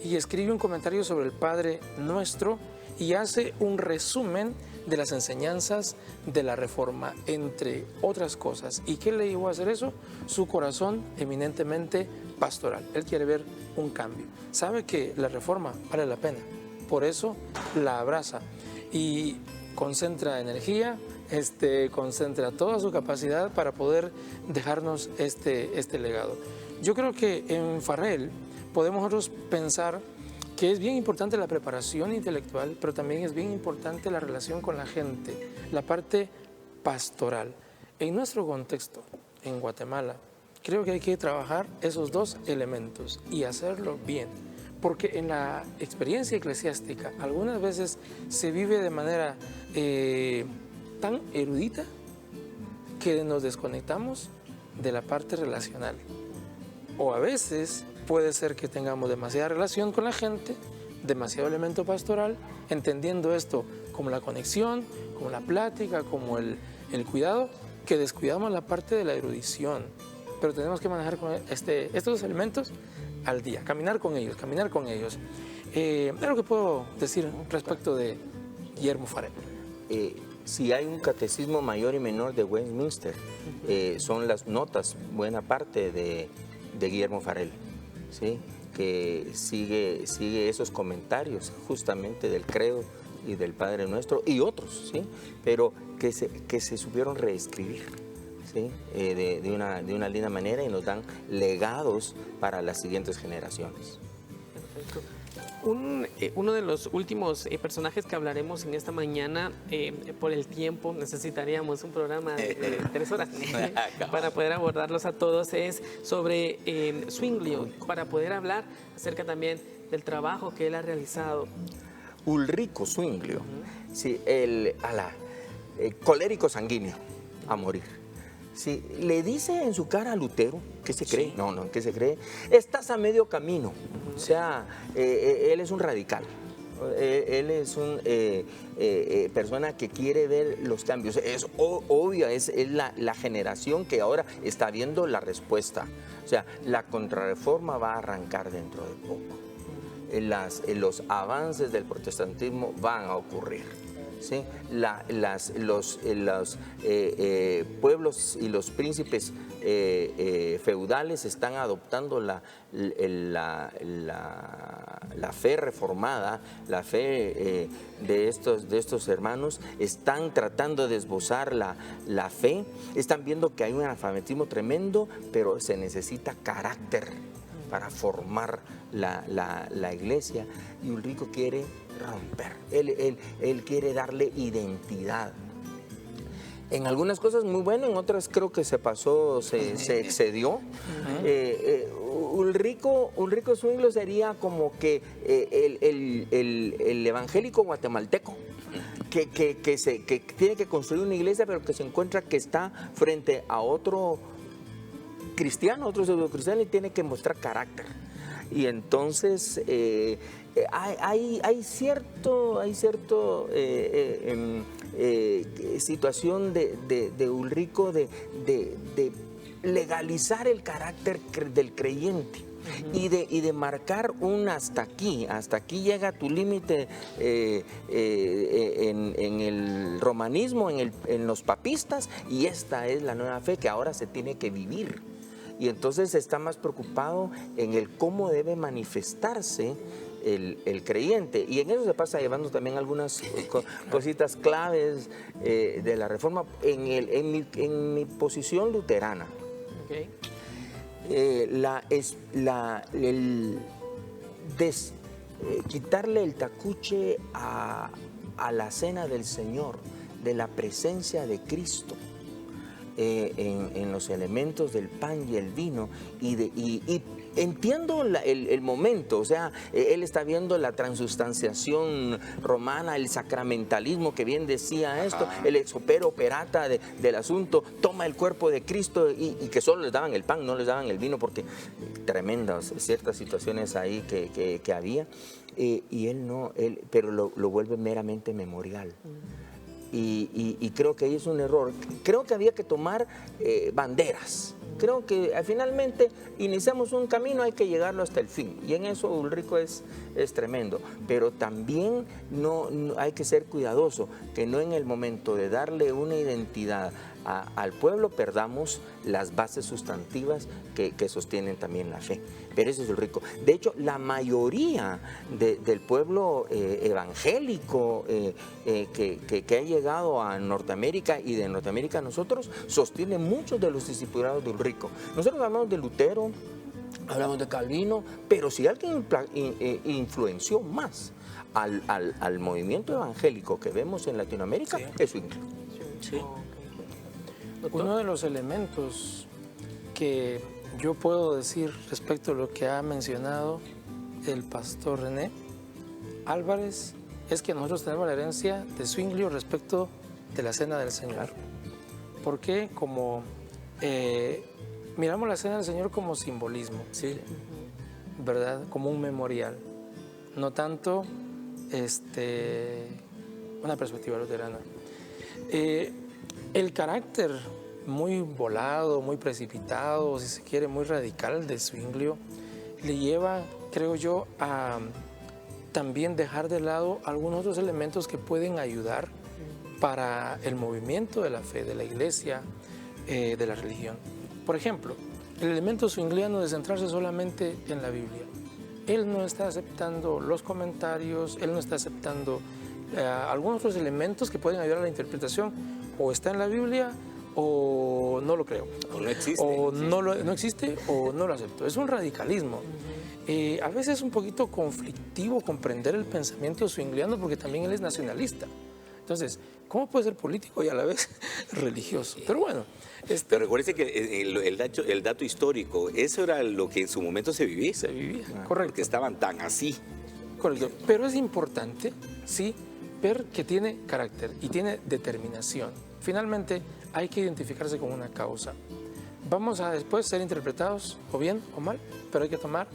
y escribe un comentario sobre el Padre Nuestro y hace un resumen de las enseñanzas de la Reforma, entre otras cosas. ¿Y qué le llevó a hacer eso? Su corazón eminentemente pastoral. Él quiere ver un cambio. Sabe que la Reforma vale la pena, por eso la abraza y concentra energía, concentra toda su capacidad para poder dejarnos este legado. Yo creo que en Farel podemos nosotros pensar que es bien importante la preparación intelectual, pero también es bien importante la relación con la gente, la parte pastoral. En nuestro contexto, en Guatemala, creo que hay que trabajar esos dos elementos y hacerlo bien, porque en la experiencia eclesiástica algunas veces se vive de manera tan erudita que nos desconectamos de la parte relacional. O a veces puede ser que tengamos demasiada relación con la gente, demasiado elemento pastoral, entendiendo esto como la conexión, como la plática, como el cuidado, que descuidamos la parte de la erudición. Pero tenemos que manejar con estos dos elementos al día, caminar con ellos. Es lo que puedo decir respecto de Guillermo Farel. Si hay un catecismo mayor y menor de Westminster, son las notas, buena parte de Guillermo Farel, ¿sí? Que sigue esos comentarios justamente del credo y del Padre Nuestro y otros, ¿sí? Pero que se supieron reescribir, ¿sí? de una linda manera y nos dan legados para las siguientes generaciones. Perfecto. Uno de los últimos personajes que hablaremos en esta mañana, por el tiempo necesitaríamos un programa de 3 horas para poder abordarlos a todos, es sobre Zwinglio, para poder hablar acerca también del trabajo que él ha realizado. Ulrico Zwinglio, sí, colérico sanguíneo a morir. Sí, le dice en su cara a Lutero, ¿qué se cree? Sí. ¿Qué se cree? Estás a medio camino. O sea, él es un radical. Él es una persona que quiere ver los cambios. Es obvio, es la generación que ahora está viendo la respuesta. O sea, la contrarreforma va a arrancar dentro de poco. Los avances del protestantismo van a ocurrir. ¿Sí? Los pueblos y los príncipes feudales están adoptando la fe reformada, la fe de estos hermanos, están tratando de esbozar la fe, están viendo que hay un analfabetismo tremendo, pero se necesita carácter para formar la iglesia, y Ulrico quiere romper, él quiere darle identidad. En algunas cosas muy bueno, en otras creo que se pasó, se excedió. Ulrico Zwinglio sería como que el evangélico guatemalteco que tiene que construir una iglesia, pero que se encuentra que está frente a otro cristiano, otro pseudocristiano, y tiene que mostrar carácter. Y entonces hay cierto situación de Ulrico de legalizar el carácter del creyente. Y de marcar un hasta aquí llega tu límite en el romanismo, en los papistas, y esta es la nueva fe que ahora se tiene que vivir. Y entonces está más preocupado en el cómo debe manifestarse el creyente, y en eso se pasa llevando también algunas cositas claves de la reforma en mi posición luterana. Okay. Quitarle el tacuche a la cena del Señor, de la presencia de Cristo en los elementos del pan y el vino, y entiendo el momento, o sea, él está viendo la transustanciación romana, el sacramentalismo que bien decía esto, el ex opere operata del asunto, toma el cuerpo de Cristo, y que solo les daban el pan, no les daban el vino, porque tremendas ciertas situaciones ahí que había, y pero lo vuelve meramente memorial. Y creo que ahí es un error. Creo que había que tomar banderas. Creo que finalmente iniciamos un camino, hay que llegarlo hasta el fin. Y en eso Ulrico es tremendo. Pero también no hay que ser cuidadoso, que no en el momento de darle una identidad al pueblo perdamos las bases sustantivas que sostienen también la fe. Pero eso es Ulrico. De hecho, la mayoría del pueblo evangélico que ha llegado a Norteamérica, y de Norteamérica a nosotros, sostiene muchos de los discipulados de Ulrico. Nosotros hablamos de Lutero, hablamos de Calvino, pero si alguien influenció más al movimiento evangélico que vemos en Latinoamérica, sí, es Zwingli. Sí. Uno de los elementos que yo puedo decir respecto a lo que ha mencionado el pastor René Álvarez es que nosotros tenemos la herencia de Zwingli respecto de la Cena del Señor. Porque como miramos la Cena del Señor como simbolismo, Sí. ¿verdad? Como un memorial, no tanto una perspectiva luterana. El carácter muy volado, muy precipitado, si se quiere, muy radical de Zwinglio, le lleva, creo yo, a también dejar de lado algunos otros elementos que pueden ayudar para el movimiento de la fe, de la iglesia, de la religión. Por ejemplo, el elemento zwingliano de centrarse solamente en la Biblia. Él no está aceptando los comentarios, él no está aceptando algunos otros elementos que pueden ayudar a la interpretación. O está en la Biblia o no lo creo. O no existe. O no existe o no lo acepto. Es un radicalismo. A veces es un poquito conflictivo comprender el pensamiento zwingliano porque también él es nacionalista. Entonces, ¿cómo puede ser político y a la vez religioso? Pero bueno. Pero recuerde que el dato histórico, eso era lo que en su momento se vivía. Se vivía, correcto. Porque estaban tan así. Correcto. Pero es importante, sí, ver que tiene carácter y tiene determinación. Finalmente, hay que identificarse con una causa. Vamos a después ser interpretados o bien o mal, pero hay que tomar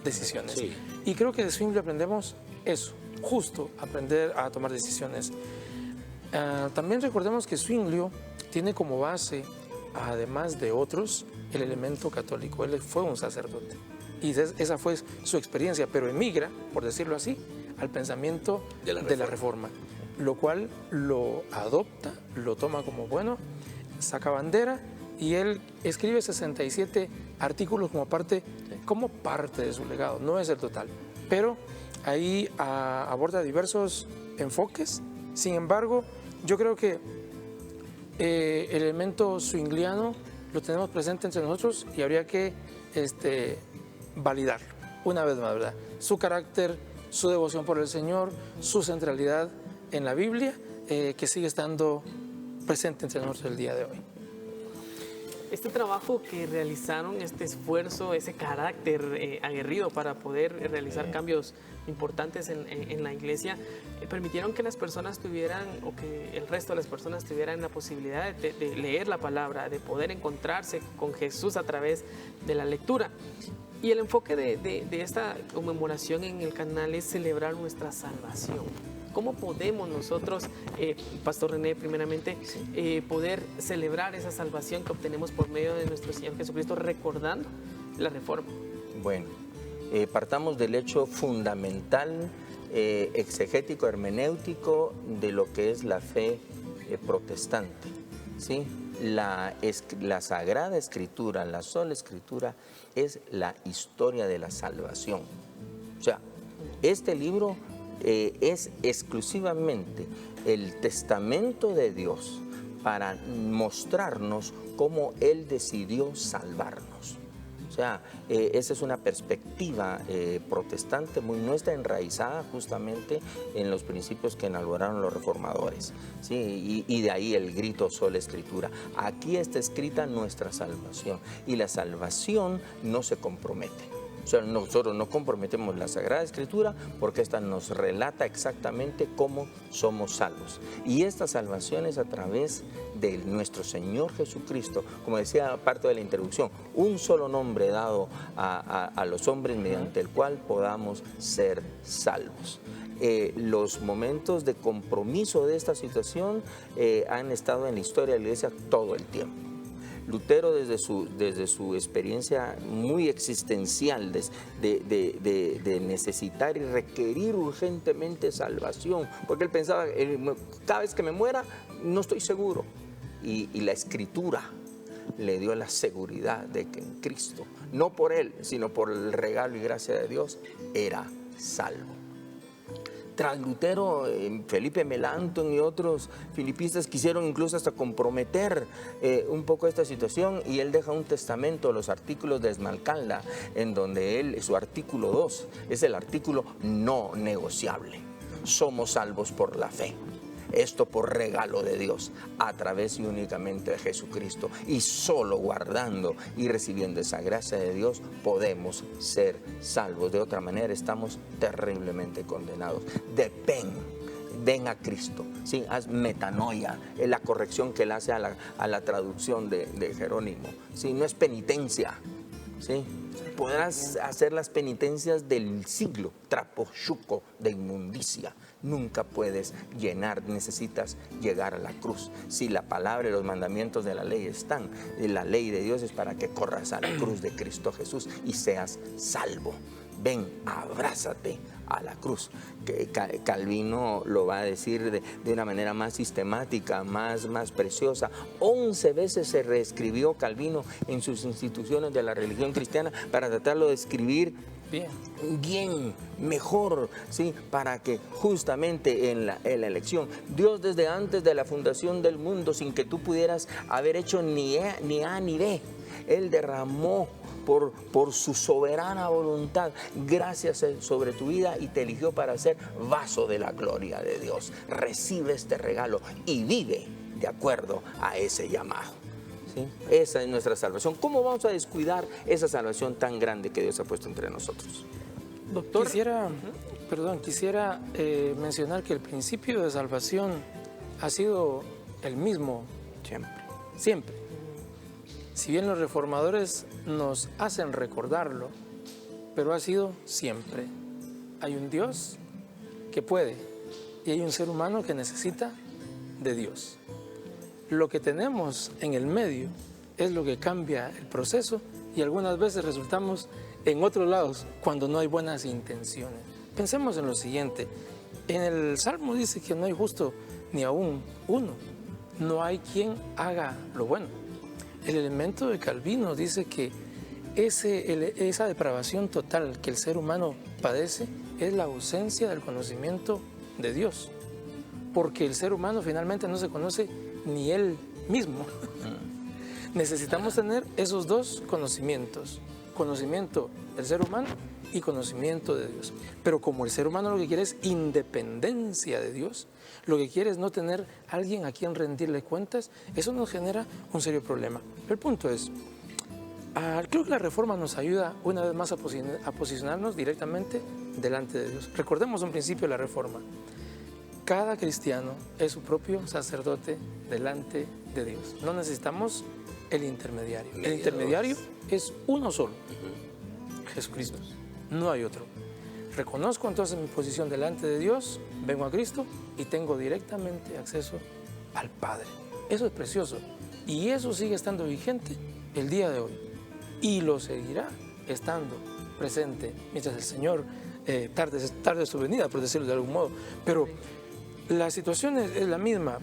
decisiones. Sí. Y creo que de Zwingli aprendemos eso, justo aprender a tomar decisiones. También recordemos que Zwinglio tiene como base, además de otros, el elemento católico. Él fue un sacerdote y esa fue su experiencia, pero emigra, por decirlo así, al pensamiento de la reforma, lo cual lo adopta, lo toma como bueno, saca bandera y él escribe 67 artículos como parte de su legado, no es el total, pero ahí aborda diversos enfoques. Sin embargo, yo creo que el elemento zwingliano lo tenemos presente entre nosotros y habría que validarlo una vez más, ¿verdad? Su carácter, su devoción por el Señor, su centralidad en la Biblia, que sigue estando presente entre nosotros el día de hoy. Este trabajo que realizaron, este esfuerzo, ese carácter aguerrido para poder realizar cambios importantes en la iglesia, permitieron que las personas tuvieran, o que el resto de las personas tuvieran la posibilidad de leer la palabra, de poder encontrarse con Jesús a través de la lectura. Y el enfoque de esta conmemoración en el canal es celebrar nuestra salvación. ¿Cómo podemos nosotros, Pastor René, primeramente, poder celebrar esa salvación que obtenemos por medio de nuestro Señor Jesucristo, recordando la Reforma? Bueno, partamos del hecho fundamental, exegético, hermenéutico, de lo que es la fe protestante, ¿sí? La Sagrada Escritura, la sola Escritura, es la historia de la salvación. O sea, este libro es exclusivamente el testamento de Dios para mostrarnos cómo Él decidió salvarnos. O sea, esa es una perspectiva protestante muy nuestra, enraizada justamente en los principios que elaboraron los reformadores, ¿sí? Y de ahí el grito sola Escritura. Aquí está escrita nuestra salvación, y la salvación no se compromete. O sea, nosotros no comprometemos la Sagrada Escritura porque esta nos relata exactamente cómo somos salvos. Y esta salvación es a través de nuestro Señor Jesucristo. Como decía parte de la introducción, un solo nombre dado a los hombres mediante el cual podamos ser salvos. Los momentos de compromiso de esta situación han estado en la historia de la Iglesia todo el tiempo. Lutero, desde su experiencia muy existencial de necesitar y requerir urgentemente salvación, porque él pensaba, cada vez que me muera no estoy seguro, y la Escritura le dio la seguridad de que en Cristo, no por él, sino por el regalo y gracia de Dios, era salvo. Tras Lutero, Felipe Melanchthon y otros filipistas quisieron incluso hasta comprometer un poco esta situación, y él deja un testamento, los artículos de Esmalcalda, en donde su artículo 2 es el artículo no negociable. Somos salvos por la fe. Esto por regalo de Dios, a través y únicamente de Jesucristo. Y solo guardando y recibiendo esa gracia de Dios podemos ser salvos. De otra manera estamos terriblemente condenados. Ven a Cristo, ¿sí? Haz metanoia, es la corrección que él hace a la traducción de Jerónimo, ¿sí? No es penitencia, ¿sí? Podrás hacer las penitencias del siglo, trapo chuco de inmundicia. Nunca puedes llenar, necesitas llegar a la cruz. Si la palabra y los mandamientos de la ley están, la ley de Dios es para que corras a la cruz de Cristo Jesús y seas salvo. Ven, abrázate a la cruz. Calvino lo va a decir de una manera más sistemática, más preciosa. 11 veces se reescribió Calvino en sus instituciones de la religión cristiana para tratarlo de escribir bien, mejor, ¿sí? Para que justamente en la elección, Dios desde antes de la fundación del mundo, sin que tú pudieras haber hecho ni A ni B, Él derramó por su soberana voluntad gracias sobre tu vida y te eligió para ser vaso de la gloria de Dios. Recibe este regalo y vive de acuerdo a ese llamado. ¿Sí? Esa es nuestra salvación. ¿Cómo vamos a descuidar esa salvación tan grande que Dios ha puesto entre nosotros? Doctor, quisiera mencionar que el principio de salvación ha sido el mismo siempre. Si bien los reformadores nos hacen recordarlo, pero ha sido siempre. Hay un Dios que puede y hay un ser humano que necesita de Dios. Lo que tenemos en el medio es lo que cambia el proceso, y algunas veces resultamos en otros lados cuando no hay buenas intenciones. Pensemos en lo siguiente. En el Salmo dice que no hay justo ni aún uno. No hay quien haga lo bueno. El elemento de Calvino dice que esa depravación total que el ser humano padece es la ausencia del conocimiento de Dios, porque el ser humano finalmente no se conoce ni él mismo. Necesitamos tener esos dos conocimientos, conocimiento del ser humano y conocimiento de Dios. Pero como el ser humano lo que quiere es independencia de Dios, lo que quiere es no tener a alguien a quien rendirle cuentas, eso nos genera un serio problema. El punto es, creo que la reforma nos ayuda una vez más a posicionarnos directamente delante de Dios. Recordemos un principio de la reforma. Cada cristiano es su propio sacerdote delante de Dios. No necesitamos el intermediario. El intermediario es uno solo, Jesucristo. No hay otro. Reconozco entonces mi posición delante de Dios, vengo a Cristo y tengo directamente acceso al Padre. Eso es precioso y eso sigue estando vigente el día de hoy y lo seguirá estando presente mientras el Señor tarde su venida, por decirlo de algún modo. Pero la situación es la misma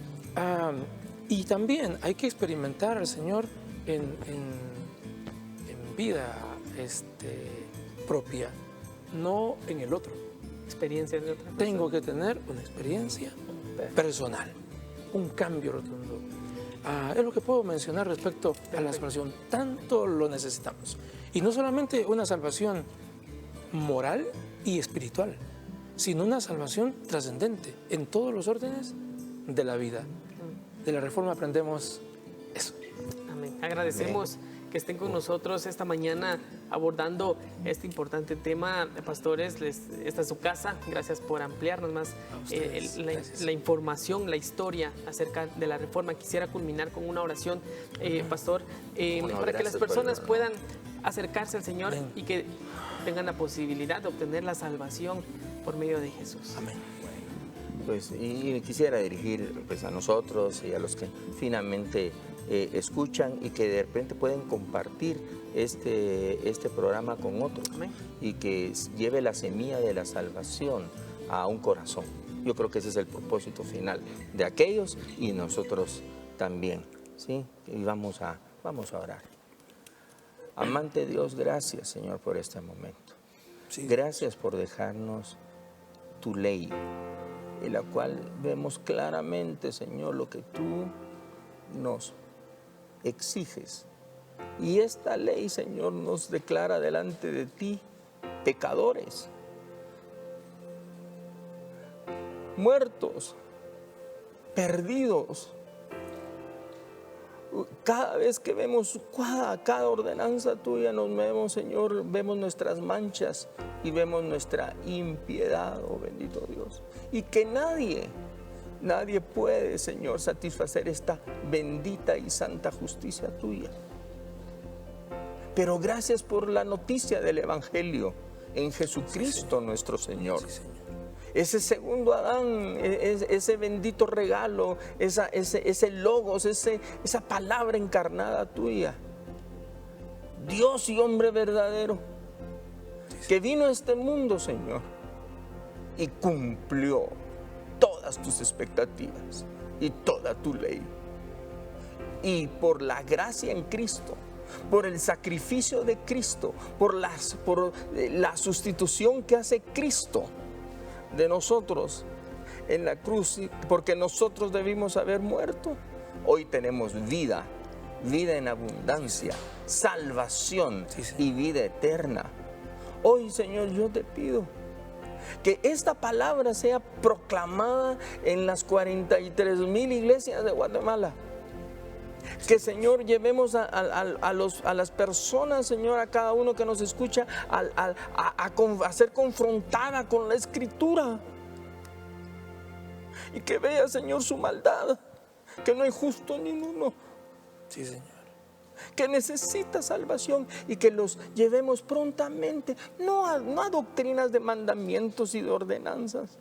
y también hay que experimentar al Señor en vida propia, no en el otro. Experiencias de otra persona. Tengo que tener una experiencia personal, un cambio rotundo. Es lo que puedo mencionar respecto a la salvación. Tanto lo necesitamos. Y no solamente una salvación moral y espiritual, sino una salvación trascendente en todos los órdenes de la vida. De la reforma aprendemos eso. Amén. Agradecemos que estén con nosotros esta mañana abordando este importante tema. Pastores, esta es su casa. Gracias por ampliarnos más la información, la historia acerca de la reforma. Quisiera culminar con una oración, Pastor, para que las personas puedan acercarse al Señor y que tengan la posibilidad de obtener la salvación por medio de Jesús. Amén. Pues, y quisiera dirigir pues, a nosotros y a los que finalmente escuchan y que de repente pueden compartir este programa con otros. Amén. Y que lleve la semilla de la salvación a un corazón. Yo creo que ese es el propósito final de aquellos y nosotros también, ¿sí? Y vamos a orar. Amante Dios, gracias, Señor, por este momento. Sí. Gracias por dejarnos tu ley, en la cual vemos claramente, Señor, lo que tú nos exiges. Y esta ley, Señor, nos declara delante de ti pecadores, muertos, perdidos. Cada vez que vemos cada ordenanza tuya, nos vemos, Señor, vemos nuestras manchas y vemos nuestra impiedad, oh bendito Dios. Y que nadie puede, Señor, satisfacer esta bendita y santa justicia tuya. Pero gracias por la noticia del Evangelio en Jesucristo nuestro Señor. Sí, Señor. Ese segundo Adán, ese bendito regalo, ese logos, esa palabra encarnada tuya. Dios y hombre verdadero, que vino a este mundo, Señor, y cumplió todas tus expectativas y toda tu ley. Y por la gracia en Cristo, por el sacrificio de Cristo, por la sustitución que hace Cristo de nosotros en la cruz, porque nosotros debimos haber muerto, hoy tenemos vida en abundancia, salvación y vida eterna. Hoy, Señor, yo te pido que esta palabra sea proclamada en las 43,000 iglesias de Guatemala. Que, Señor, llevemos a las personas, Señor, a cada uno que nos escucha a ser confrontada con la Escritura. Y que vea, Señor, su maldad, que no hay justo ninguno. Sí, Señor. Que necesita salvación y que los llevemos prontamente, no a doctrinas de mandamientos y de ordenanzas,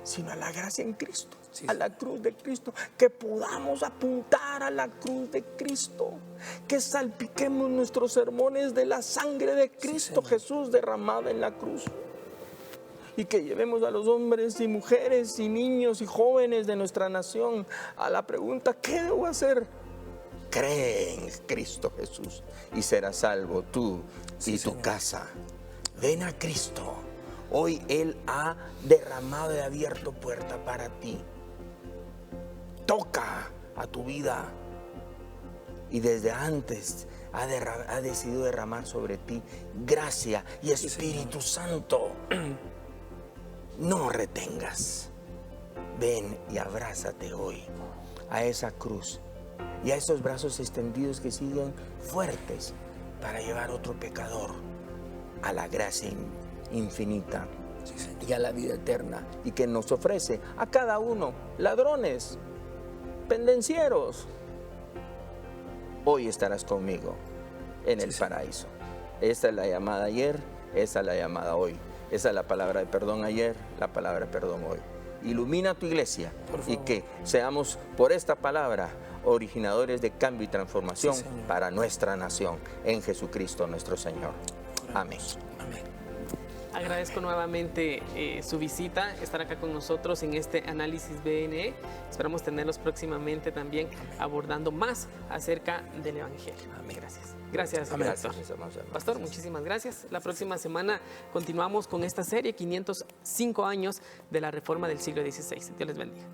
sino a la gracia en Cristo, sí, a la cruz de Cristo, que podamos apuntar a la cruz de Cristo, que salpiquemos nuestros sermones de la sangre de Cristo, sí, Jesús derramada en la cruz, y que llevemos a los hombres y mujeres y niños y jóvenes de nuestra nación a la pregunta: ¿qué debo hacer? Cree en Cristo Jesús y serás salvo tú y tu casa. Ven a Cristo. Hoy Él ha derramado y abierto puerta para ti. Toca a tu vida. Y desde antes ha decidido derramar sobre ti gracia y Espíritu Santo. No retengas. Ven y abrázate hoy a esa cruz y a esos brazos extendidos que siguen fuertes para llevar otro pecador a la gracia infinita y a la vida eterna, y que nos ofrece a cada uno, ladrones, pendencieros. Hoy estarás conmigo en el paraíso. Esta es la llamada ayer, esta es la llamada hoy. Esa es la palabra de perdón ayer, la palabra de perdón hoy. Ilumina tu iglesia y que seamos por esta palabra originadores de cambio y transformación para nuestra nación, en Jesucristo nuestro Señor. Amén. Agradezco nuevamente su visita, estar acá con nosotros en este análisis BNE. Esperamos tenerlos próximamente también abordando más acerca del Evangelio. Amén. Gracias. Gracias, Pastor. Pastor, muchísimas gracias. La próxima semana continuamos con esta serie, 505 años de la Reforma del siglo XVI. Dios les bendiga.